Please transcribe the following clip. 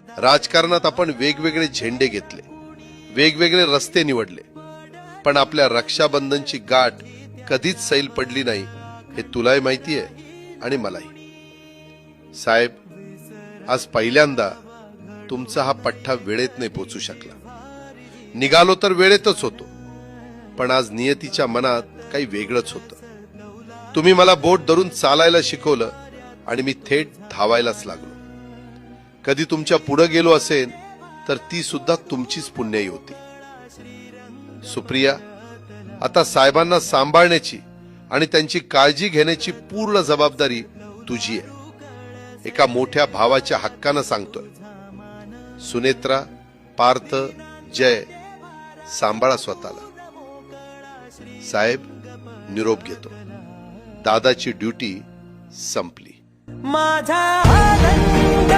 राजकारणात आपण वेगवेगळे झेंडे घेतले, वेगवेगळे रस्ते निवडले, पण आपल्या रक्षाबंधनची गाठ कधीच सैल पडली नाही हे तुलाही माहिती आहे आणि मलाही। साहेब, आज पहिल्यांदा तुमचा हा पठ्ठा वेळेत नाही पोचू शकला। निघालो तर वेळेतच होतो, पण आज नियतीच्या मनात काही वेगळंच होतं। तुम्ही मला बोट धरून चालायला शिकवलं आणि मी थेट धावायलाच लागलो। कधी तुमच्या पुढे गेलो असेल तर ती सुद्धा तुमचीच पुण्याई होती। सुप्रिया, आता साहेबांना सांभाळण्याची आणि त्यांची काळजी घेण्याची पूर्ण जबाबदारी तुझी आहे। एका मोठ्या भावाच्या हक्कानं सांगतोय। सुनेत्रा, पार्थ, जय, सांभाळा स्वतःला। साहेब, निरोप घेतो। दादाची ड्युटी संपली। माझा आनंद